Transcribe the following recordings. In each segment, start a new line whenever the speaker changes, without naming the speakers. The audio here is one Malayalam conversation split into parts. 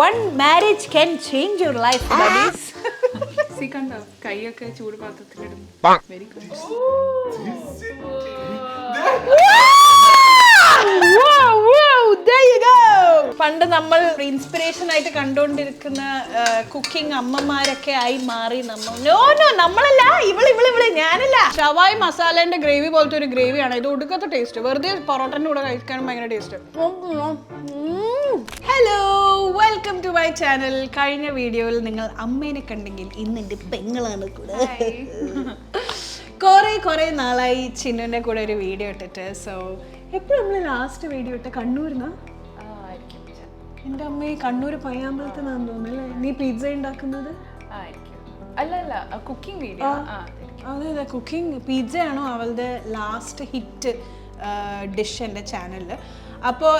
one marriage can change your life, buddies.
See, kanda kaiyakka choodu paathathilidum. Very good.
Wow, there you go. പണ്ട് നമ്മൾ ഇൻസ്പിറേഷൻ ആയിട്ട് കണ്ടുകൊണ്ടിരിക്കുന്ന കുക്കിംഗ് അമ്മമാരൊക്കെ ആയി മാറി നമ്മൾ. നമ്മളല്ല, ഇവള് ഞാനല്ല. ഷവായ് മസാലേന്റെ ഗ്രേവി പോലത്തെ ഒരു ഗ്രേവിയാണ് ഇത്. ഒടുക്കത്തെ ടേസ്റ്റ്. വെറുതെ പൊറോട്ടന്റെ കൂടെ കഴിക്കാനും ഭയങ്കര taste. Hello, welcome to my channel. കഴിഞ്ഞ വീഡിയോയിൽ നിങ്ങൾ അമ്മേനെ കണ്ടെങ്കിൽ ഇന്ന് എന്റെ പെങ്ങളാണ് കൂടെ. കുറെ നാളായി ചിന്നുവിന്റെ കൂടെ ഒരു വീഡിയോ ഇട്ടിട്ട്. സോ എപ്പോഴും നമ്മൾ ലാസ്റ്റ് വീഡിയോ ഇട്ട കണ്ണൂരിന്നാ? എൻ്റെ അമ്മ കണ്ണൂർ പയ്യാമ്പലത്തിനാന്ന് തോന്നുന്നു അല്ലേ നീ പിസ്സ ഉണ്ടാക്കുന്നത്?
അല്ല കുക്കിംഗ് വീഡിയോ.
അതെ, കുക്കിംഗ് പിസ്സയാണോ അവളുടെ ലാസ്റ്റ് ഹിറ്റ് ഡിഷ് എൻ്റെ ചാനലിൽ. അപ്പോൾ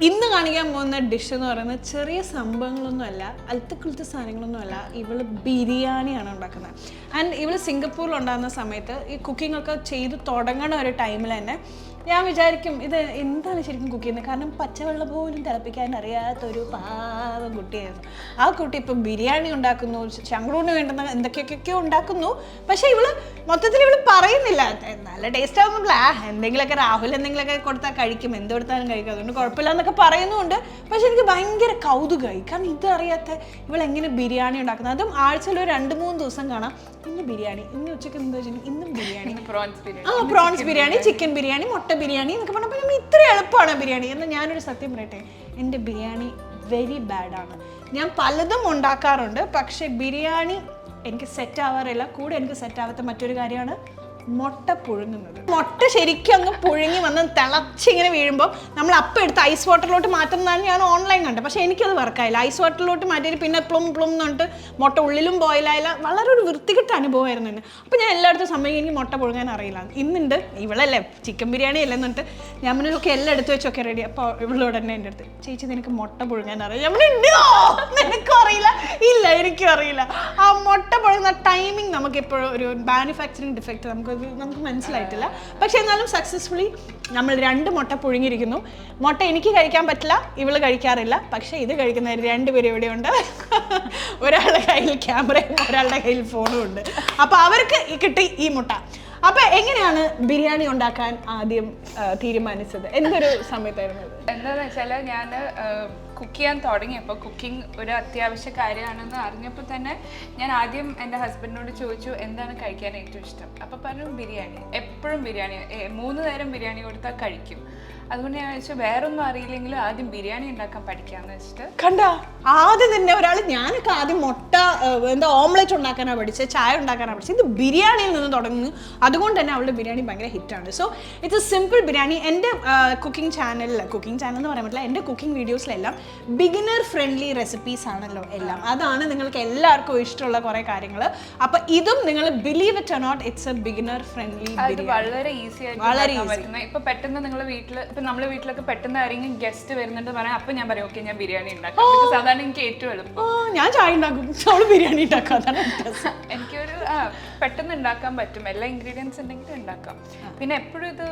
ഇന്ന് കാണിക്കാൻ പോകുന്ന ഡിഷ് എന്ന് പറയുന്നത് ചെറിയ സംഭവങ്ങളൊന്നും അല്ല, അൽത്തക്കുളത്തെ സാധനങ്ങളൊന്നും അല്ല. ഇവള് ബിരിയാണിയാണ് ഉണ്ടാക്കുന്നത്. ആൻഡ് ഇവള് സിംഗപ്പൂരിൽ ഉണ്ടാകുന്ന സമയത്ത് ഈ കുക്കിംഗ് ഒക്കെ ചെയ്ത് തുടങ്ങണ ഒരു ടൈമിൽ തന്നെ ഞാൻ വിചാരിക്കും ഇത് എന്താണ് ശരിക്കും കുക്ക് ചെയ്യുന്നത്. കാരണം പച്ചവെള്ളം പോലും തിളപ്പിക്കാൻ അറിയാത്തൊരു പാവം കുട്ടിയായിരുന്നു. ആ കുട്ടി ഇപ്പം ബിരിയാണി ഉണ്ടാക്കുന്നു, ശങ്കറൂന് വേണ്ടുന്ന എന്തൊക്കെയൊക്കെയോ ഉണ്ടാക്കുന്നു. പക്ഷേ മൊത്തത്തിൽ ഇവള് പറയുന്നില്ല നല്ല ടേസ്റ്റ് ആവുന്നില്ല. എന്തെങ്കിലുമൊക്കെ രാഹുൽ എന്തെങ്കിലുമൊക്കെ കൊടുത്താൽ കഴിക്കും, എന്ത് കൊടുത്താലും കഴിക്കും, അതുകൊണ്ട് കുഴപ്പമില്ല എന്നൊക്കെ പറയുന്നുണ്ട്. പക്ഷെ എനിക്ക് ഭയങ്കര കൗതുകമായി. കാരണം ഇതറിയാത്ത ഇവളെങ്ങനെ ബിരിയാണി ഉണ്ടാക്കുന്നത്. അതും ആഴ്ചയിൽ ഒരു 2-3 ദിവസം കാണാം ഇന്ന് ബിരിയാണി, ഇന്ന് ഉച്ചയ്ക്ക് എന്താ വെച്ചിട്ടുണ്ടെങ്കിൽ ഇന്നും ബിരിയാണി, പ്രോൺസ് ബിരിയാണി, ചിക്കൻ ബിരിയാണി, മുട്ട ബിരിയാണി എന്നൊക്കെ പറഞ്ഞപ്പോൾ നമ്മൾ ഇത്ര എളുപ്പമാണ് ബിരിയാണി എന്ന്. ഞാനൊരു സത്യം പറയട്ടെ, എൻ്റെ ബിരിയാണി വെരി ബാഡാണ്. ഞാൻ പലതും ഉണ്ടാക്കാറുണ്ട്, പക്ഷെ ബിരിയാണി എനിക്ക് സെറ്റ് ആവാറില്ല. കൂടെ എനിക്ക് സെറ്റ് ആവാത്ത മറ്റൊരു കാര്യമാണ് മുട്ട പുഴുങ്ങുന്നത്. മുട്ട ശരിക്കും അങ്ങ് പുഴുങ്ങി വന്ന് തിളച്ചിങ്ങനെ വീഴുമ്പോൾ നമ്മൾ അപ്പം എടുത്ത് ഐസ് വാട്ടറിലോട്ട് മാറ്റുന്നതാണ് ഞാൻ ഓൺലൈൻ കണ്ടത്. പക്ഷേ എനിക്കത് വർക്കായില്ല. ഐസ് വാട്ടറിലോട്ട് മാറ്റിയിട്ട് പിന്നെ പ്ലും എന്ന് പറഞ്ഞിട്ട് മുട്ട ഉള്ളിലും ബോയിലായില്ല. വളരെ ഒരു വൃത്തികെട്ട അനുഭവമായിരുന്നു തന്നെ. അപ്പോൾ ഞാൻ എല്ലായിടത്തും സമയം എനിക്ക് മുട്ട പുഴുങ്ങാൻ അറിയില്ല. ഇന്നുണ്ട് ഇവളല്ലേ ചിക്കൻ ബിരിയാണി അല്ലെന്ന് പറഞ്ഞിട്ട് ഞാൻ മുന്നൊക്കെ എല്ലാം എടുത്ത് വെച്ചൊക്കെ റെഡി. അപ്പോൾ ഇവളോട് തന്നെ എൻ്റെ അടുത്ത് ചേച്ചി നിനക്ക് മുട്ട പുഴുങ്ങാൻ അറിയാം? ഞാൻ നിനക്കും അറിയില്ല? ഇല്ല, എനിക്കും അറിയില്ല. ആ മുട്ട പുഴുങ്ങുന്ന ടൈമിങ് നമുക്കെപ്പോഴും ഒരു മാനുഫാക്ചറിങ് ഡിഫക്റ്റ് നമുക്ക് മനസ്സിലായിട്ടില്ല. പക്ഷെ എന്നാലും സക്സസ്ഫുള്ളി നമ്മൾ 2 മുട്ട പുഴുങ്ങിയിരിക്കുന്നു. മുട്ട എനിക്ക് കഴിക്കാൻ പറ്റില്ല, ഇവള് കഴിക്കാറില്ല. പക്ഷെ ഇത് കഴിക്കുന്നവർ 2 പേരും ഇവിടെ ഉണ്ട്. ഒരാളുടെ കയ്യിൽ ക്യാമറയും ഒരാളുടെ കയ്യിൽ ഫോണും ഉണ്ട്. അപ്പൊ അവർക്ക് കിട്ടി ഈ മുട്ട. അപ്പൊ എങ്ങനെയാണ് ബിരിയാണി ഉണ്ടാക്കാൻ ആദ്യം തീരുമാനിച്ചത്? എന്തൊരു സമയത്തായിരുന്നു?
എന്താന്ന് വെച്ചാല് ഞാൻ കുക്ക് ചെയ്യാൻ തുടങ്ങിയപ്പോൾ കുക്കിംഗ് ഒരു അത്യാവശ്യ കാര്യമാണെന്ന് അറിഞ്ഞപ്പോൾ തന്നെ ഞാൻ ആദ്യം എൻ്റെ ഹസ്ബൻഡിനോട് ചോദിച്ചു എന്താണ് കഴിക്കാൻ ഏറ്റവും ഇഷ്ടം. അപ്പോൾ പറഞ്ഞു ബിരിയാണി. എപ്പോഴും ബിരിയാണി, 3 നേരം ബിരിയാണി കൊടുത്താൽ കഴിക്കും. അതുകൊണ്ട് ഞാൻ വെച്ചാൽ വേറൊന്നും അറിയില്ലെങ്കിലും ആദ്യം ബിരിയാണി ഉണ്ടാക്കാൻ പഠിക്കാമെന്ന് വെച്ചിട്ട്
കണ്ട ആദ്യം തന്നെ ഒരാൾ. ഞാനൊക്കെ ആദ്യം മുട്ട ഓംലെറ്റ് ഉണ്ടാക്കാനാണ് പഠിച്ചത്, ചായ ഉണ്ടാക്കാനാണ് പഠിച്ചത്. ഇത് ബിരിയാണിയിൽ നിന്ന് തുടങ്ങുന്നു. അതുകൊണ്ട് തന്നെ അവളുടെ ബിരിയാണി ഭയങ്കര ഹിറ്റാണ്. So it's a simple biryani. എൻ്റെ കുക്കിംഗ് ചാനൽ എന്ന് പറയാൻ പറ്റില്ല, എൻ്റെ കുക്കിംഗ് വീഡിയോസിലെല്ലാം ബിഗിനർ ഫ്രണ്ട്ലി റെസിപ്പീസ് ആണല്ലോ എല്ലാം. അതാണ് നിങ്ങൾക്ക് എല്ലാവർക്കും ഇഷ്ടമുള്ള കുറേ കാര്യങ്ങൾ. അപ്പം ഇതും നിങ്ങൾ believe it or not, it's a beginner friendly biryani.
വളരെ ഈസി ആയിട്ട് ഇപ്പൊ പെട്ടെന്ന് നിങ്ങളുടെ വീട്ടിൽ, ഇപ്പൊ നമ്മുടെ വീട്ടിലൊക്കെ പെട്ടെന്ന് ആരെങ്കിലും ഗസ്റ്റ് വരുന്നുണ്ട് പറയാം, അപ്പൊ ഞാൻ പറയും ഓക്കെ ഞാൻ ബിരിയാണി ഉണ്ടാക്കാം. സാധാരണ എനിക്ക് ഏറ്റവും എളുപ്പം.
ഞാൻ ചായ ഉണ്ടാക്കും, അവള് ബിരിയാണി ഉണ്ടാക്കാം.
എനിക്കൊരു പെട്ടെന്ന് ഉണ്ടാക്കാൻ പറ്റും, എല്ലാ ഇൻഗ്രീഡിയൻസ് ഉണ്ടെങ്കിലും ഉണ്ടാക്കാം. പിന്നെ എപ്പോഴും ഇത്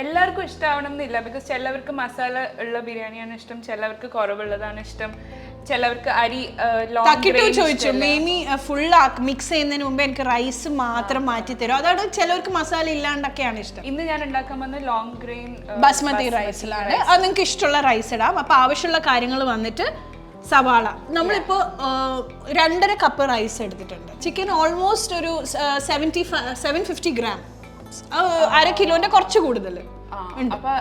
എല്ലാവർക്കും ഇഷ്ടമാവണം എന്നില്ല. ബിക്കോസ് ചിലവർക്ക് മസാല ഉള്ള ബിരിയാണിയാണ് ഇഷ്ടം, ചിലവർക്ക് കുറവുള്ളതാണ് ഇഷ്ടം, ചിലവർക്ക് അരി
ചോദിച്ചു മേമി ഫുൾ മിക്സ് ചെയ്യുന്നതിന് മുമ്പ് എനിക്ക് റൈസ് മാത്രം മാറ്റി തരും. അതാണ് ചിലവർക്ക് മസാല ഇല്ലാണ്ടൊക്കെയാണ് ഇഷ്ടം.
ഇന്ന് ഞാൻ ഉണ്ടാക്കാൻ വന്ന ലോങ് ഗ്രെയിൻ
ബസ്മതി റൈസിലാണ്. അത് നിങ്ങൾക്ക് ഇഷ്ടമുള്ള റൈസ് ഇടാം. അപ്പൊ ആവശ്യമുള്ള കാര്യങ്ങൾ വന്നിട്ട് സവാള നമ്മളിപ്പോൾ 2.5 കപ്പ് റൈസ് എടുത്തിട്ടുണ്ട്. ചിക്കൻ ഓൾമോസ്റ്റ് ഒരു 750 ഗ്രാം, 1/2 കിലോന്റെ കുറച്ച് കൂടുതൽ.
അപ്പൊ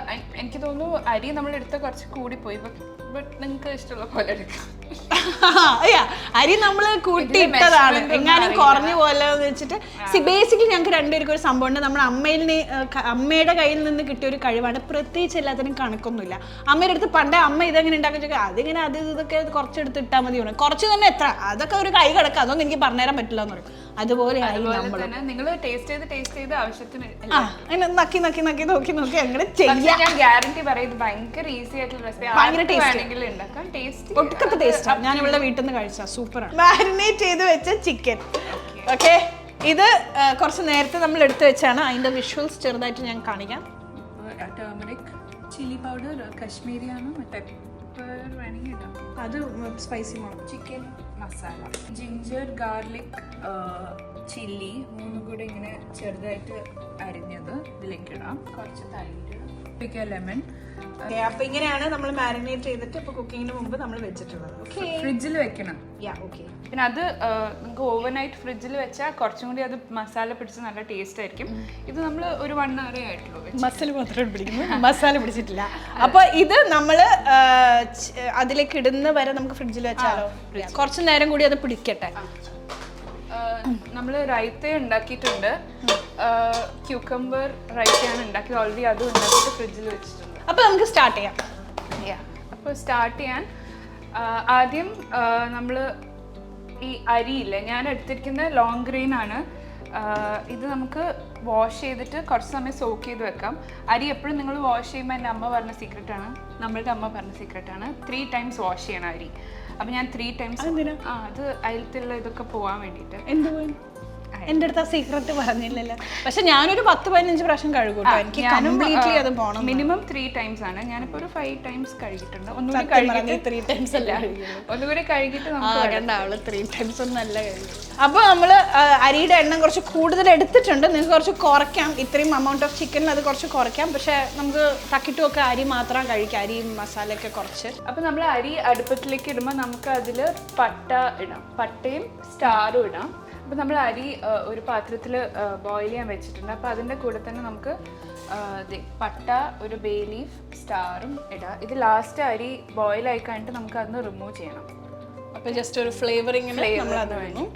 എനിക്ക് തോന്നുന്നു അരി നമ്മൾ എടുത്ത കുറച്ച് കൂടിപ്പോയി. നിങ്ങൾക്ക് ഇഷ്ടമുള്ള പോലെ എടുക്കാം.
അരി നമ്മൾ കൂട്ടിയിട്ടതാണ്, എങ്ങാനും കുറഞ്ഞു പോലെ വെച്ചിട്ട്. ബേസിക്കലി ഞങ്ങൾക്ക് 2 പേർക്കും ഒരു സംഭവം ഉണ്ട്. നമ്മുടെ അമ്മയുടെ കയ്യിൽ നിന്ന് കിട്ടിയ ഒരു കഴിവാണ്. പ്രത്യേകിച്ച് എല്ലാത്തിനും കണക്കൊന്നുമില്ല. അമ്മയുടെ അടുത്ത് പണ്ടേ അമ്മ ഇതെങ്ങനെ ഉണ്ടാക്കുക, അതിങ്ങനെ ഇതൊക്കെ കുറച്ചെടുത്ത് ഇട്ടാൽ മതി. കുറച്ച് തന്നെ എത്ര, അതൊക്കെ ഒരു കൈ കിടക്കുക, അതൊന്നും എനിക്ക് പറഞ്ഞുതരാൻ പറ്റില്ല എന്ന് പറയും. അതുപോലെ
നിങ്ങൾ ടേസ്റ്റ് ചെയ്ത് ആവശ്യത്തിന്
നക്കി നോക്കി അങ്ങനെ ചെയ്യാം.
ഞാൻ ഗ്യാരണ്ടി പറയുന്നത് ഭയങ്കര ഈസി ആയിട്ടുള്ള റെസിപ്പി.
ഭയങ്കര ഒട്ടുക്കത്തെ ടേസ്റ്റാണ്. ഞാൻ ഇവിടെ വീട്ടിൽ നിന്ന് കഴിച്ചാ സൂപ്പറാണ്. മാരിനേറ്റ് ചെയ്ത് വെച്ച ചിക്കൻ. ഓക്കെ, ഇത് കുറച്ച് നേരത്തെ നമ്മൾ എടുത്തു വെച്ചാണ്. അതിന്റെ വിഷ്വൽസ് ചെറുതായിട്ട് ഞാൻ കാണിക്കാം.
ടർമറിക്, ചില്ലി പൗഡർ, കശ്മീരിയാണ്, പെപ്പർ വേണമെങ്കിൽ ഇടാം.
അത് സ്പൈസി മുളക്.
Chicken masala, ginger garlic chilli മൂന്നും കൂടെ ഇങ്ങനെ ചെറുതായിട്ട് അരിഞ്ഞത് ഇതിലേക്ക് ഇടാം. കുറച്ച് തൈര്, ലെമൺ.
അപ്പൊ ഇങ്ങനെയാണ് നമ്മൾ മാരിനേറ്റ് ചെയ്തിട്ട് ഇപ്പൊ കുക്കിങ്ങിന് മുമ്പ് നമ്മൾ വെച്ചിട്ടുള്ളത്.
ഫ്രിഡ്ജിൽ വെക്കണം. പിന്നെ അത് നിങ്ങൾക്ക് ഓവർനൈറ്റ് ഫ്രിഡ്ജിൽ വെച്ചാൽ കുറച്ചും കൂടി അത് മസാല പിടിച്ച് നല്ല ടേസ്റ്റ് ആയിരിക്കും. ഇത് നമ്മൾ ഒരു 1 hour ആയിട്ടുള്ളൂ.
മസാല മാത്രമേ പിടിക്കുന്നു, മസാല പിടിച്ചിട്ടില്ല. അപ്പൊ ഇത് നമ്മള് അതിലേക്ക് ഇടുന്ന വരെ നമുക്ക് ഫ്രിഡ്ജിൽ വെച്ചാലോ? കുറച്ചു നേരം കൂടി അത് പിടിക്കട്ടെ.
നമ്മൾ റൈത്ത ഉണ്ടാക്കിയിട്ടുണ്ട്. ക്യൂക്കംബർ റൈത്തയാണ് ഉണ്ടാക്കിയത് ഓൾറെഡി. അതും ഉണ്ടാക്കിയിട്ട് ഫ്രിഡ്ജിൽ വെച്ചിട്ടുണ്ട്.
അപ്പൊ നമുക്ക് സ്റ്റാർട്ട് ചെയ്യാം.
അപ്പോൾ സ്റ്റാർട്ട് ചെയ്യാൻ ആദ്യം നമ്മൾ ഈ അരിയില്ലേ, ഞാൻ എടുത്തിരിക്കുന്ന ലോങ് ഗ്രെയിൻ ആണ്. ഇത് നമുക്ക് വാഷ് ചെയ്തിട്ട് കുറച്ച് സമയം സോക്ക് ചെയ്ത് വെക്കാം. അരി എപ്പോഴും നിങ്ങൾ വാഷ് ചെയ്യുമ്പോൾ എൻ്റെ അമ്മ പറഞ്ഞ സീക്രട്ടാണ്, നമ്മളുടെ അമ്മ പറഞ്ഞ സീക്രട്ടാണ്, 3 times വാഷ് ചെയ്യണം അരി. അപ്പം ഞാൻ 3 times. അത് അതിലത്തുള്ള ഇതൊക്കെ പോകാൻ വേണ്ടിയിട്ട്.
എന്റെ അടുത്ത് ആ സീക്രട്ട് പറഞ്ഞില്ലല്ലോ. പക്ഷെ ഞാനൊരു 10-15 പ്രാവശ്യം കഴുകും. എനിക്ക് കംപ്ലീറ്റ്ലി അത് പോകണം.
മിനിമം 3 times ആണ്. ഞാനിപ്പോൾ ഒരു 5 times കഴുകിയിട്ടുണ്ട്. ഒന്നുകൂടി
3 times അല്ല,
ഒന്നുകൂടി കഴുകിയിട്ട്
അവള് 3 times ഒന്നും അല്ല കഴുകി. അപ്പൊ നമ്മള് അരിയുടെ എണ്ണം കുറച്ച് കൂടുതൽ എടുത്തിട്ടുണ്ട്. നിങ്ങൾക്ക് കുറച്ച് കുറയ്ക്കാം. ഇത്രയും amount ഓഫ് ചിക്കനിൽ അത് കുറച്ച് കുറയ്ക്കാം. പക്ഷെ നമുക്ക് തക്കിട്ടുമൊക്കെ അരി മാത്രം കഴിക്കാം, അരിയും മസാലയൊക്കെ കുറച്ച്.
അപ്പൊ നമ്മൾ അരി അടുപ്പത്തിലേക്ക് ഇടുമ്പോൾ നമുക്ക് അതിൽ പട്ട ഇടാം, പട്ടയും സ്റ്റാറും ഇടാം. അപ്പോൾ നമ്മൾ അരി ഒരു പാത്രത്തിൽ ബോയിൽ ചെയ്യാൻ വെച്ചിട്ടുണ്ട്. അപ്പോൾ അതിൻ്റെ കൂടെ തന്നെ നമുക്ക് പട്ട, ഒരു ബേ ലീഫ്, സ്റ്റാറും ഇടാം. ഇത് ലാസ്റ്റ് അരി ബോയിൽ ആയി കഴിഞ്ഞിട്ട് നമുക്ക് അതൊന്ന് റിമൂവ് ചെയ്യണം.
അപ്പോൾ ജസ്റ്റ് ഒരു ഫ്ലേവറിങ്ങിന് നമ്മൾ അത് വേണം.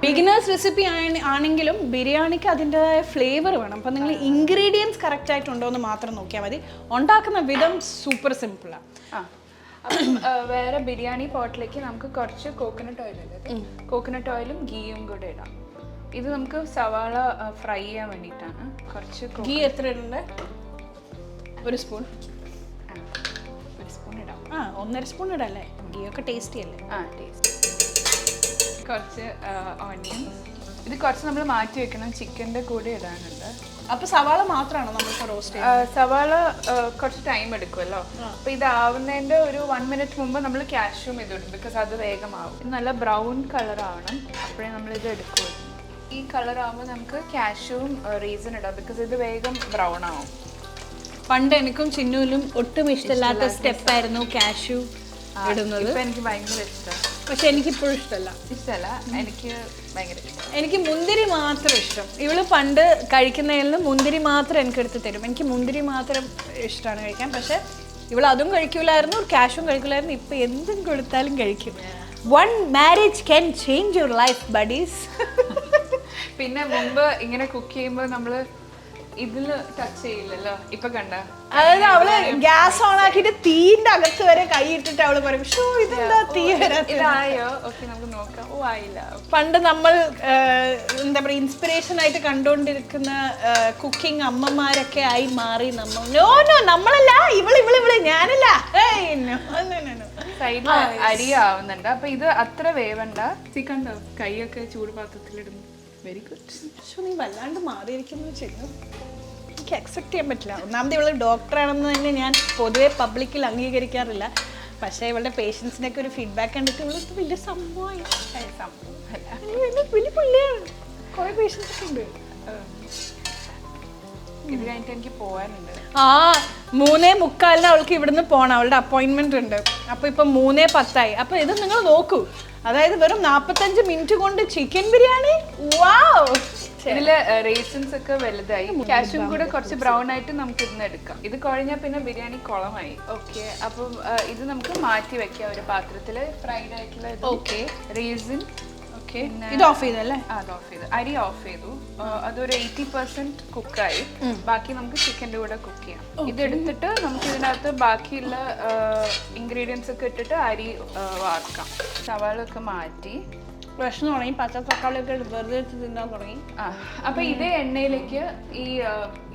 ബിഗിനേഴ്സ് റെസിപ്പി ആണെങ്കിലും ബിരിയാണിക്ക് അതിൻ്റെതായ ഫ്ലേവർ വേണം. അപ്പം നിങ്ങൾ ഇൻഗ്രീഡിയൻസ് കറക്റ്റ് ആയിട്ടുണ്ടോ എന്ന് മാത്രം നോക്കിയാൽ മതി. ഉണ്ടാക്കുന്ന വിധം സൂപ്പർ സിമ്പിളാണ്.
അപ്പം വേറെ ബിരിയാണി പോട്ടിലേക്ക് നമുക്ക് കുറച്ച് കോക്കനട്ട് ഓയിൽ ഇടാം. കോക്കനട്ട് ഓയിലും ഗീയും കൂടെ ഇടാം. ഇത് നമുക്ക് സവാള ഫ്രൈ ചെയ്യാൻ വേണ്ടിയിട്ടാണ്. കുറച്ച്
ഗീ എത്ര ഇടണ്ടേ? 1 സ്പൂൺ.
1 സ്പൂൺ ഇടാം.
1.5 സ്പൂൺ ഇടല്ലേ? ഗീ ഒക്കെ ടേസ്റ്റി അല്ലേ?
ടേസ്റ്റ്. കുറച്ച് ഓണിയൻസ്. ഇത് കുറച്ച് നമ്മൾ മാറ്റി വെക്കണം, ചിക്കൻ്റെ കൂടെ ഇടാനുണ്ട്.
അപ്പൊ സവാള മാത്രമാണോ നമ്മളിപ്പോൾ റോസ്റ്റ്
ചെയ്യുന്നത്? സവാള കുറച്ച് ടൈം എടുക്കുമല്ലോ. അപ്പൊ ഇതാവുന്നതിന്റെ ഒരു 1 minute മുമ്പ് നമ്മൾ കാഷ്യൂം ഇതിടും, ബിക്കോസ് അത് വേഗമാവും. ഇത് നല്ല ബ്രൗൺ കളർ ആവണം, അപ്പോഴേ നമ്മളിത് എടുക്കുള്ളൂ. ഈ കളർ ആവുമ്പോൾ നമുക്ക് കാഷ്യൂം റീസൺ ഇടാം, ബിക്കോസ് ഇത് വേഗം ബ്രൗൺ ആവും.
പണ്ട് എനിക്കും ചിന്നുവിലും ഒട്ടും ഇഷ്ടമില്ലാത്ത സ്റ്റെപ്പായിരുന്നു കാഷ്യൂ ഇടുന്നത്.
ഇപ്പൊ എനിക്ക് ഭയങ്കര ഇഷ്ടമാണ്.
പക്ഷെ എനിക്കിപ്പോഴും ഇഷ്ടമല്ല.
എനിക്ക് ഭയങ്കര ഇഷ്ടം.
എനിക്ക് മുന്തിരി മാത്രം ഇഷ്ടം. ഇവള് പണ്ട് കഴിക്കുന്നതിൽ മുന്തിരി മാത്രം എനിക്ക് എടുത്ത് തരും. എനിക്ക് മുന്തിരി മാത്രം ഇഷ്ടമാണ് കഴിക്കാൻ. പക്ഷെ ഇവൾ അതും കഴിക്കൂലായിരുന്നു, കാഷ്യൂം കഴിക്കൂലായിരുന്നു. ഇപ്പൊ എന്തും കൊടുത്താലും കഴിക്കും. 1 marriage can change your life, buddies.
പിന്നെ മുമ്പ് ഇങ്ങനെ കുക്ക് ചെയ്യുമ്പോൾ നമ്മള് ഇതില് ടച്ച് ചെയ്യില്ലല്ലോ. ഇപ്പൊ കണ്ട,
അതായത് അവള് ഗ്യാസ് ഓൺ ആക്കിയിട്ട് തീന്റെ അകത്ത് വരെ കൈ ഇട്ടിട്ട് അവള് പറയും, ഷോ ഇതെന്താ തീ
ഇതായോ? ഓക്കെ, നമുക്ക് നോക്കാം. ഓ, ആയില്ല.
പണ്ട് നമ്മൾ എന്താ പറയുക, ഇൻസ്പിറേഷൻ ആയിട്ട് കണ്ടുകൊണ്ടിരിക്കുന്ന കുക്കിംഗ് അമ്മമാരൊക്കെ ആയി മാറി നമ്മൾ. നോ നമ്മളല്ല, ഇവള് ഞാനല്ല.
സൈഡിൽ അരി ആവുന്നുണ്ട്. അപ്പൊ ഇത് അത്ര വേവണ്ട. കണ്ടോ, കൈയൊക്കെ ചൂട് പാത്രത്തിലിടുന്നു. Very good.
പക്ഷെ നീ വല്ലാണ്ട് മാറിയിരിക്കുന്നു ചെയ്യുന്നു. എനിക്ക് അക്സെപ്റ്റ് ചെയ്യാൻ പറ്റില്ല. ഒന്നാമത് ഇവള് ഡോക്ടറാണെന്ന് തന്നെ ഞാൻ പൊതുവെ പബ്ലിക്കിൽ അംഗീകരിക്കാറില്ല. പക്ഷേ ഇവളുടെ പേഷ്യൻസിനൊക്കെ ഒരു ഫീഡ്ബാക്ക് കണ്ടിട്ട് ഇവൾക്ക് വലിയ സംഭവമായി. വലിയ പുള്ളിയാണ്. കുറെ പേഷ്യൻസ് ഒക്കെ ഉണ്ട്.
ഇത് കഴിഞ്ഞിട്ട് എനിക്ക് പോകാനുണ്ട്.
3:45 അവൾക്ക് ഇവിടുന്ന് പോകണം. അവളുടെ അപ്പോയിൻമെന്റ് ഉണ്ട്. അപ്പോൾ ഇപ്പം 3:10 അപ്പോൾ ഇത് നിങ്ങൾ നോക്കൂ. അതായത് വെറും 45 മിനിറ്റ് കൊണ്ട് ചിക്കൻ ബിരിയാണി. വാവ്!
ഇതില് റേഷൻസ് ഒക്കെ വലുതായി. കാഷ്യൂം കൂടെ കുറച്ച് ബ്രൗൺ ആയിട്ട് നമുക്ക് ഇന്ന് എടുക്കാം. ഇത് കുഴഞ്ഞാൽ പിന്നെ ബിരിയാണി കുളമായി. ഓക്കെ, അപ്പം ഇത് നമുക്ക് മാറ്റി വെക്കാം ഒരു പാത്രത്തില്. ഫ്രൈഡ് ആയിട്ടുള്ള റേസിൻ.
ഇത് ഓഫ് ചെയ്തല്ലേ?
അത് ഓഫ് ചെയ്തു. അരി ഓഫ് ചെയ്തു. അതൊരു 80% കുക്കായി. ബാക്കി നമുക്ക് ചിക്കൻ്റെ കൂടെ കുക്ക് ചെയ്യാം. ഇതെടുത്തിട്ട് നമുക്ക് ഇതിനകത്ത് ബാക്കിയുള്ള ഇൻഗ്രീഡിയൻസ് ഒക്കെ ഇട്ടിട്ട് അരി വാർക്കാം. സവാളൊക്കെ മാറ്റി
പ്രശ്നം തുടങ്ങി. പച്ച തക്കാളിയൊക്കെ വെറുതെ തിന്നാൻ തുടങ്ങി.
അപ്പൊ ഇതേ എണ്ണയിലേക്ക്, ഈ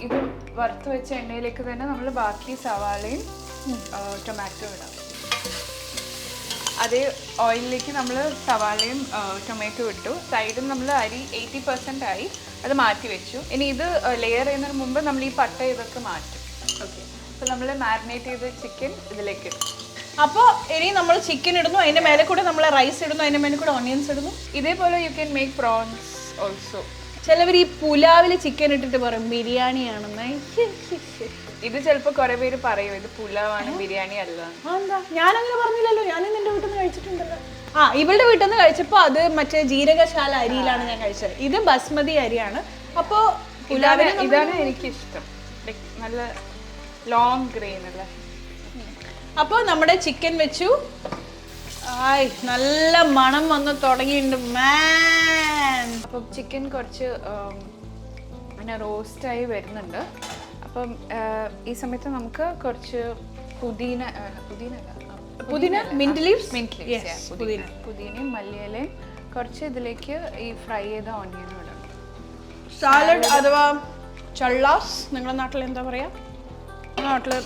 ഇത് വറുത്ത് വെച്ച എണ്ണയിലേക്ക് തന്നെ നമ്മൾ ബാക്കി സവാളയും ടൊമാറ്റോ ഇടാം. അതേ ഓയിലിലേക്ക് നമ്മൾ സവാളയും ടൊമാറ്റോ ഇട്ടു. സൈഡിൽ നമ്മൾ അരി 80% ആയി, അത് മാറ്റി വെച്ചു. ഇനി ഇത് ലെയർ ചെയ്യുന്നതിന് മുമ്പ് നമ്മൾ ഈ പട്ട ഇതൊക്കെ മാറ്റും. ഓക്കെ, അപ്പോൾ നമ്മൾ മാരിനേറ്റ് ചെയ്ത ചിക്കൻ ഇതിലേക്ക് ഇടും.
അപ്പോൾ ഇനി നമ്മൾ ചിക്കൻ ഇടുന്നു, അതിന്റെ മേലെ കൂടെ നമ്മൾ റൈസ് ഇടുന്നു, അതിന്റെ മേലെ കൂടെ ഓണിയൻസ് ഇടുന്നു.
ഇതേപോലെ you can make prawns also.
ചിലവർ ഈ പുലാവിൽ ചിക്കൻ ഇട്ടിട്ട് പറയും ബിരിയാണിയാണെന്ന്.
ഇത് ചിലപ്പോൾ കുറെ പേര് പറയും ഇത് പുലാവാണ് ബിരിയാണി അല്ല.
എന്താ ഞാനങ്ങനെ പറഞ്ഞില്ലല്ലോ, ഞാനും നിന്റെ വീട്ടിൽ നിന്ന് കഴിച്ചിട്ടുണ്ടല്ലോ. ഇവളുടെ വീട്ടിൽ നിന്ന് കഴിച്ചപ്പോൾ അത് മറ്റേ ജീരകശാല അരിയിലാണ് ഞാൻ കഴിച്ചത്. ഇത് ബസ്മതി അരിയാണ്. അപ്പോൾ
ഇതാണ് എനിക്കിഷ്ടം, നല്ല ലോങ് ഗ്രെയിൻ അല്ലേ.
അപ്പോൾ നമ്മുടെ ചിക്കൻ വെച്ചു. നല്ല മണം വന്ന് തുടങ്ങിയിട്ടുണ്ട് മാൻ.
അപ്പം ചിക്കൻ കുറച്ച് അങ്ങനെ റോസ്റ്റായി വരുന്നുണ്ട്. അപ്പം ഈ സമയത്ത് നമുക്ക് കുറച്ച് പുതിനയും മല്ലിയിലയും കുറച്ച് ഇതിലേക്ക് ഈ ഫ്രൈ ചെയ്ത ഓണിയനും ഇടണം.
സാലഡ് അഥവാ ചള്ളാസ് നിങ്ങളുടെ നാട്ടിൽ എന്താ പറയാ? നാട്ടില്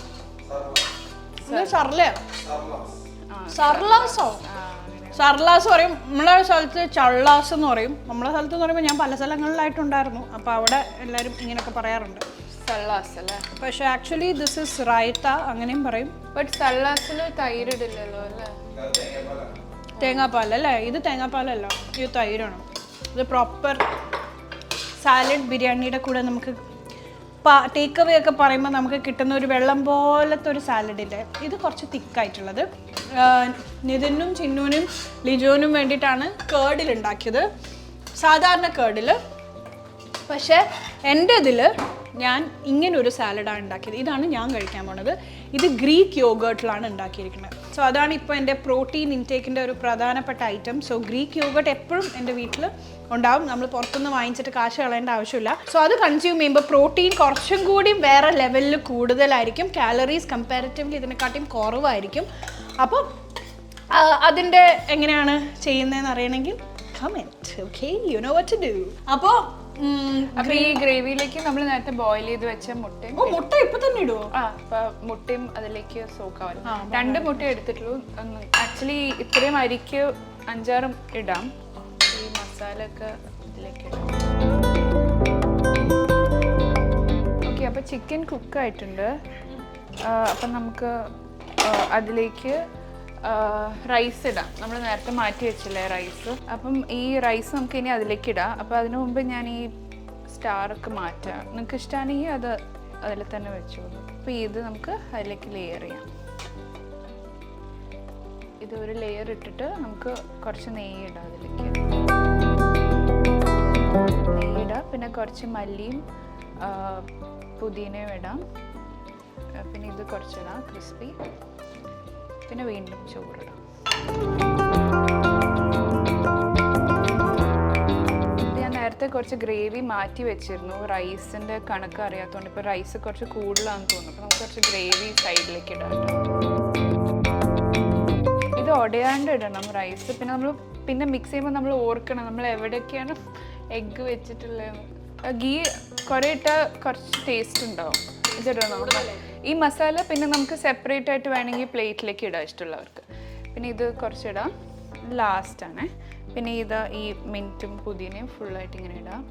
സർലാസോ സർലാസ് പറയും, നമ്മളെ സ്ഥലത്ത് ചള്ളാസ് എന്ന് പറയും. നമ്മളെ സ്ഥലത്ത് എന്ന് പറയുമ്പോൾ ഞാൻ പല സ്ഥലങ്ങളിലായിട്ടുണ്ടായിരുന്നു, അപ്പോൾ അവിടെ എല്ലാവരും ഇങ്ങനെയൊക്കെ പറയാറുണ്ട്
സള്ളാസ് അല്ലേ.
പക്ഷെ ആക്ച്വലി ദിസ് ഇസ് റൈത്ത അങ്ങനെയും പറയും.
ബട്ട് സള്ളാസിൽ തൈര് ഇടില്ലല്ലോ അല്ലേ?
തേങ്ങാപ്പാലല്ലേ? ഇത് തേങ്ങാപ്പാലല്ല, ഇത് തൈരാണ്. ഇത് പ്രോപ്പർ സാലഡ് ബിരിയാണിയുടെ കൂടെ നമുക്ക് ടേക്ക് അവേ ഒക്കെ പറയുമ്പോൾ നമുക്ക് കിട്ടുന്ന ഒരു വെള്ളം പോലത്തെ ഒരു സാലഡില്ലേ, ഇത് കുറച്ച് തിക്കായിട്ടുള്ളത്. നിതിനും ചിന്നുവിനും ലിജോനും വേണ്ടിയിട്ടാണ് കേർഡിൽ ഉണ്ടാക്കിയത്, സാധാരണ കേർഡിൽ. പക്ഷേ എൻ്റെ ഇതിൽ ഞാൻ ഇങ്ങനെ ഒരു സാലഡാണ് ഉണ്ടാക്കിയത്. ഇതാണ് ഞാൻ കഴിക്കാൻ പോണത്. ഇത് ഗ്രീക്ക് യോഗേർട്ടിലാണ് ഉണ്ടാക്കിയിരിക്കുന്നത്. സോ അതാണ് ഇപ്പോൾ എൻ്റെ പ്രോട്ടീൻ ഇൻടേക്കിൻ്റെ ഒരു പ്രധാനപ്പെട്ട ഐറ്റം. സോ ഗ്രീക്ക് യോഗേർട്ട് എപ്പോഴും എൻ്റെ വീട്ടിൽ ഉണ്ടാവും. നമ്മൾ പുറത്തുനിന്ന് വാങ്ങിച്ചിട്ട് കാശ് കളയേണ്ട ആവശ്യമില്ല. സോ അത് കൺസ്യൂം ചെയ്യുമ്പോൾ പ്രോട്ടീൻ കുറച്ചും കൂടി വേറെ ലെവലിൽ കൂടുതലായിരിക്കും, കാലറീസ് കമ്പാരിറ്റീവ്ലി ഇതിനെക്കാട്ടിയും കുറവായിരിക്കും. അപ്പം അതിൻ്റെ എങ്ങനെയാണ് ചെയ്യുന്നതെന്ന് അറിയണമെങ്കിൽ comment. Okay, you know what to do. അപ്പോൾ
അപ്പൊ ഈ ഗ്രേവിയിലേക്ക് നമ്മൾ നേരത്തെ ബോയിൽ ചെയ്ത് വെച്ച മുട്ടയും
മുട്ട ഇപ്പൊ തന്നെ ഇടുവോ?
അപ്പൊ മുട്ടയും അതിലേക്ക് സോക്കാവും. 2 മുട്ട എടുത്തിട്ടുള്ളൂ. ആക്ച്വലി ഇത്രയും അരിക്ക് 5-6 ഇടാം. ഈ മസാല ഒക്കെ ഇതിലേക്ക് ഇടാം. ഓക്കെ, അപ്പൊ ചിക്കൻ കുക്ക് ആയിട്ടുണ്ട്. അപ്പം നമുക്ക് അതിലേക്ക് റൈസ് ഇടാം. നമ്മൾ നേരത്തെ മാറ്റി വെച്ചില്ലേ റൈസ്. അപ്പം ഈ റൈസ് നമുക്ക് ഇനി അതിലേക്ക് ഇടാം. അപ്പോൾ അതിനു മുമ്പ് ഞാൻ ഈ സ്റ്റാറൊക്കെ മാറ്റാം. നിങ്ങൾക്ക് ഇഷ്ടമാണെങ്കിൽ അത് അതിൽ തന്നെ വെച്ചോളൂ. അപ്പോൾ ഇത് നമുക്ക് അതിലേക്ക് ലെയർ ചെയ്യാം. ഇത് ഒരു ലെയർ ഇട്ടിട്ട് നമുക്ക് കുറച്ച് നെയ്യ് ഇടാം. അതിലേക്ക് നെയ്യ് ഇടാം. പിന്നെ കുറച്ച് മല്ലിയും പുതിനയും ഇടാം. പിന്നെ ഇത് കുറച്ചിടാം ക്രിസ്പി. പിന്നെ വീണ്ടും ചോറിടാം. ഞാൻ നേരത്തെ കുറച്ച് ഗ്രേവി മാറ്റി വെച്ചിരുന്നു. റൈസിൻ്റെ കണക്ക് അറിയാത്തതുകൊണ്ട് ഇപ്പോൾ റൈസ് കുറച്ച് കൂടുതലാണെന്ന് തോന്നുന്നു. അപ്പോൾ നമുക്ക് കുറച്ച് ഗ്രേവി സൈഡിലേക്ക് ഇടാം. ഇത് ഉടയാണ്ട് ഇടണം റൈസ്. പിന്നെ നമ്മൾ മിക്സ് ചെയ്യുമ്പോൾ നമ്മൾ ഓർക്കണം നമ്മൾ എവിടെയൊക്കെയാണ് എഗ്ഗ് വെച്ചിട്ടുള്ളത്. ഗീ കുറേ ഇട്ടാൽ കുറച്ച് ടേസ്റ്റ് ഉണ്ടാവും. ഇതിടണം ഈ മസാല. പിന്നെ നമുക്ക് സെപ്പറേറ്റ് ആയിട്ട് വേണമെങ്കിൽ പ്ലേറ്റിലേക്ക് ഇടാം ഇഷ്ടമുള്ളവർക്ക്. പിന്നെ ഇത് കുറച്ചിടാം ലാസ്റ്റാണ്. പിന്നെ ഇത് ഈ മിൻറ്റും പുതിനയും ഫുള്ളായിട്ട് ഇങ്ങനെ ഇടാം.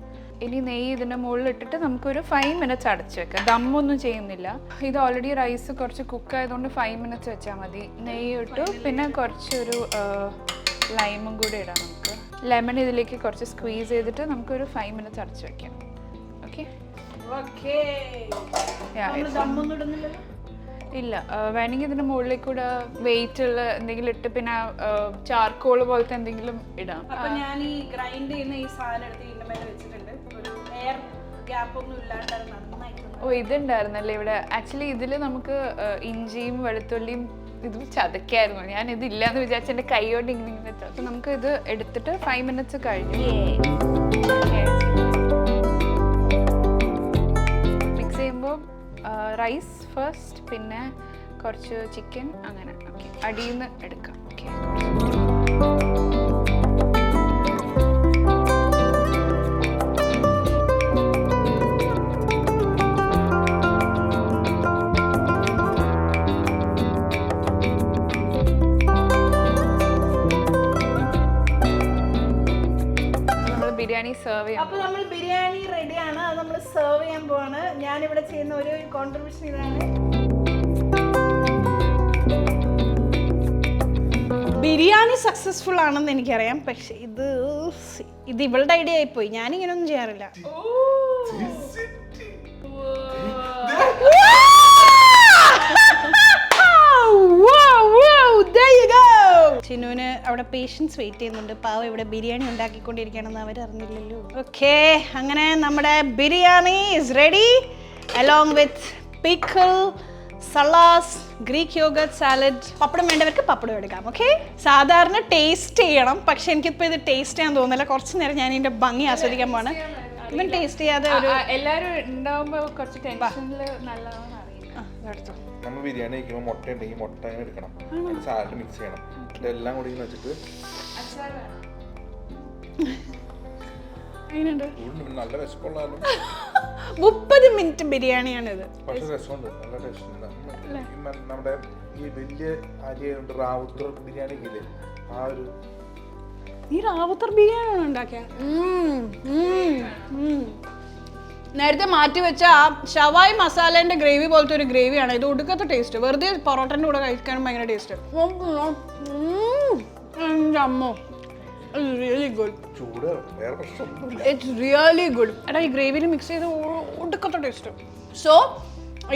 ഇനി നെയ്യ് ഇതിൻ്റെ മുകളിൽ ഇട്ടിട്ട് നമുക്കൊരു 5 മിനിറ്റ്സ് അടച്ച് വെക്കാം. ദമ്മൊന്നും ചെയ്യുന്നില്ല. ഇത് ഓൾറെഡി റൈസ് കുറച്ച് കുക്ക് ആയതുകൊണ്ട് 5 മിനിറ്റ്സ് വെച്ചാൽ മതി. നെയ്യ് ഇട്ടു. പിന്നെ കുറച്ചൊരു ലൈമും കൂടി ഇടാം. നമുക്ക് ലെമൺ ഇതിലേക്ക് കുറച്ച് സ്ക്വീസ് ചെയ്തിട്ട് നമുക്കൊരു 5 മിനിറ്റ്സ് അടച്ച് വെക്കാം. ഓക്കെ, ഇല്ല വേണമെങ്കിൽ ഇതിൻ്റെ മുകളിലേക്ക് കൂടെ വെയിറ്റ് ഉള്ള എന്തെങ്കിലും ഇട്ട് പിന്നെ ചാർക്കോൾ പോലത്തെ എന്തെങ്കിലും ഇടാം.
ഞാൻ ഈ ഗ്രൈൻഡ് ചെയ്യുന്ന ഈ സാധനം എടുത്ത് ഇതിന്റെ മേലെ വെച്ചിട്ടുണ്ട്. ഒരു എയർ ഗ്യാപ്പ് ഒന്നും ഇല്ലാണ്ട് നന്നായിട്ട്.
ഓ, ഇതുണ്ടായിരുന്നല്ലേ ഇവിടെ. ആക്ച്വലി ഇതിൽ നമുക്ക് ഇഞ്ചിയും വെളുത്തുള്ളിയും ഇതും ചതക്കായിരുന്നു. ഞാൻ ഇതില്ലാന്ന് വിചാരിച്ച എൻ്റെ കൈ കൊണ്ട് ഇങ്ങനെ. അപ്പം നമുക്ക് ഇത് എടുത്തിട്ട് 5 മിനിറ്റ്സ് കഴിഞ്ഞു. മിക്സ് ചെയ്യുമ്പോൾ റൈസ് ഫസ്റ്റ്, പിന്നെ കുറച്ച് ചിക്കൻ, അങ്ങനെ. ഓക്കെ, അടിയിൽ നിന്ന് എടുക്കാം. ഓക്കെ, ബിരിയാണി സെർവ് ചെയ്യാം.
അപ്പോൾ നമ്മൾ ബിരിയാണി റെഡിയാണ്. അത് നമ്മൾ സെർവ് ചെയ്യാൻ പോവാണ്. ഞാനിവിടെ ചെയ്യുന്ന ഒരു കോൺട്രിബ്യൂഷൻ ഇതാണ്. ബിരിയാണി സക്സസ്ഫുൾ ആണെന്ന് എനിക്കറിയാം, പക്ഷെ ഇത് ഇവളുടെ ഐഡിയ ആയിപ്പോയി. ഞാനിങ്ങനെയൊന്നും ചെയ്യാറില്ല. ചിന്നുവിന് അവിടെ പേഷ്യൻസ് വെയിറ്റ് ചെയ്യുന്നുണ്ട്. പാവം ഇവിടെ ബിരിയാണി ഉണ്ടാക്കിക്കൊണ്ടിരിക്കുകയാണെന്ന് അവർ അറിഞ്ഞില്ലല്ലോ. ഓക്കെ, അങ്ങനെ നമ്മുടെ biryani is ready along with pickle, salads, Greek yogurt salad. Pappadam വേണ്ടവർക്ക് പപ്പടം എടുക്കാം. ഓക്കെ, സാധാരണ ടേസ്റ്റ് ചെയ്യണം, പക്ഷെ എനിക്കിപ്പോൾ ഇത് ടേസ്റ്റ് ചെയ്യാൻ തോന്നുന്നില്ല. കുറച്ച് നേരം ഞാൻ ഇതിന്റെ ഭംഗി ആസ്വദിക്കാൻ പോവാണ്. ഇവൻ ടേസ്റ്റ് ചെയ്യാതെ
എല്ലാരും ഉണ്ടാവുമ്പോ കുറച്ച് ടെൻഷനിൽ നല്ലതാണെന്ന് അറിയില്ല.
നമ്മൾ ബിരിയാണി കഴിക്കുമ്പോൾ മുട്ട ഉണ്ടെങ്കിൽ മുട്ട എടുക്കണം, സാലഡ് മിക്സ് ചെയ്യണം, ഇതെല്ലാം കൂടി വെച്ചിട്ട് നല്ല വിശപ്പുള്ളതാണ്.
30 മിനിറ്റ് ബിരിയാണിയാണിത്.
പക്ഷെ രസമുണ്ട്, നല്ല ടേസ്റ്റ് ഉണ്ട്. നമ്മുടെ ഈ വലിയ അരിയുണ്ട് റാവുത്തർ ബിരിയാണി ഇല്ലേ, ആ ഒരു
ഈ റാവുത്തർ ബിരിയാണിയാണ് ഉണ്ടാക്കിയ. നേരത്തെ മാറ്റി വെച്ച ആ ഷവായി മസാലേന്റെ ഗ്രേവി പോലത്തെ ഒരു ഗ്രേവിയാണ് ഇത്. ഒടുക്കത്തെ ടേസ്റ്റ്, വെറുതെ പൊറോട്ടൻ്റെ കൂടെ കഴിക്കാനും ഭയങ്കര ടേസ്റ്റ്. അമ്മോ, really good. It's really good. എടാ ഈ ഗ്രേവിയിൽ മിക്സ് ചെയ്ത് ഒടുക്കത്തെ ടേസ്റ്റ്. സോ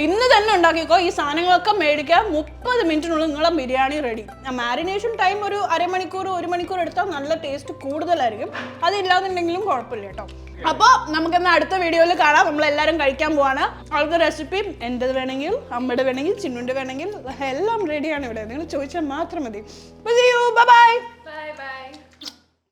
ഇന്ന് തന്നെ ഉണ്ടാക്കിക്കോ. ഈ സാധനങ്ങളൊക്കെ മേടിക്കുക, 30 മിനിറ്റിനുള്ളിൽ നിങ്ങളെ ബിരിയാണി റെഡി. മാരിനേഷൻ ടൈം ഒരു അരമണിക്കൂർ 1 മണിക്കൂർ എടുത്താൽ നല്ല ടേസ്റ്റ് കൂടുതലായിരിക്കും. അതില്ലാന്നുണ്ടെങ്കിലും കുഴപ്പമില്ല കേട്ടോ. അപ്പോൾ നമുക്കെന്നാൽ അടുത്ത വീഡിയോയിൽ കാണാം. നമ്മളെല്ലാവരും കഴിക്കാൻ പോവാണ്. അവൾക്ക് റെസിപ്പി എൻ്റെത് വേണമെങ്കിൽ, അമ്മയുടെ വേണമെങ്കിൽ, ചിന്നുൻ്റെ വേണമെങ്കിൽ എല്ലാം റെഡിയാണ് ഇവിടെ. നിങ്ങൾ ചോദിച്ചാൽ മാത്രം മതി. Bye bye.